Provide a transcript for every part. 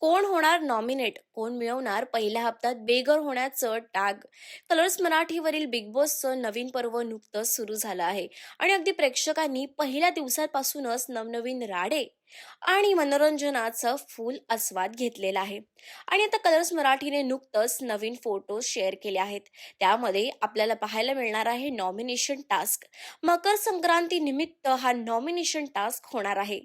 कोण होणार नॉमिनेट, कोण मिळवणार पहिल्या हप्त्यात बेघर होण्याचं टाग. कलर्स मराठीवरील बिग बॉसचं नवीन पर्व नुकतंच सुरू झालं आहे आणि अगदी प्रेक्षकांनी पहिल्या दिवसापासूनच नवनवीन राडे आणि मनोरंजनाचा फुल आस्वाद घेतलेला आहे. आणि आता कलर्स मराठीने नुकतंच नवीन फोटो शेअर केले आहेत. त्यामध्ये आपल्याला पाहायला मिळणार आहे नॉमिनेशन टास्क. मकर संक्रांती निमित्त हा नॉमिनेशन टास्क होणार आहे,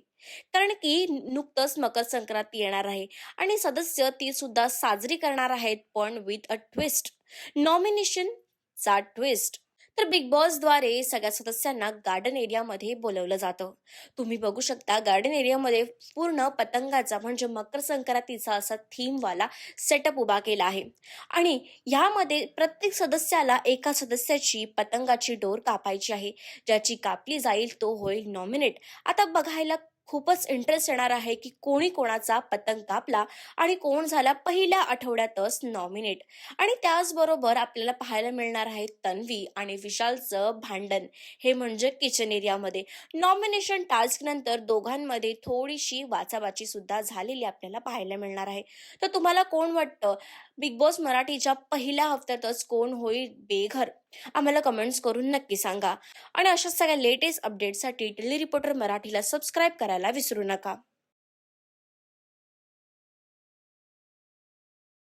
कारण की नुकतंच मकर संक्रांती येणार आहे आणि सदस्य ती सुद्धा साजरी करणार आहेत, पण विथ अ ट्विस्ट. नॉमिनेशन चा ट्विस्ट. तर बिग बॉसद्वारे सगळ्या सदस्यांना गार्डन एरियामध्ये बोलवलं जातं. तुम्ही बघू शकता गार्डन एरियामध्ये पूर्ण पतंगाचा म्हणजे मकर संक्रांतीचा असा थीमवाला सेटअप उभा केला आहे. आणि ह्यामध्ये प्रत्येक सदस्याला एका सदस्याची पतंगाची डोर कापायची आहे. ज्याची कापली जाईल तो होईल नॉमिनेट. आता बघायला खूपच इंटरेस्ट येणार आहे की कोणी कोणाचा पतंग कापला आणि कोण झाला पहिल्या आठवड्यातच नॉमिनेट. आणि त्याचबरोबर आपल्याला पाहायला मिळणार आहे तन्वी आणि विशालचं भांडण, हे म्हणजे किचन एरियामध्ये. नॉमिनेशन टास्क नंतर दोघांमध्ये थोडीशी वाचावाची सुद्धा झालेली आपल्याला पाहायला मिळणार आहे. तर तुम्हाला कोण वाटतं, बिग बॉस मराठीच्या पहिल्या हफ्त्यातच कोण होईल बेघर? आम्हाला कमेंट्स करून नक्की सांगा. आणि अशा सगळ्या लेटेस्ट अपडेट्ससाठी डेली रिपोर्टर मराठीला सबस्क्राईब करायला विसरू नका.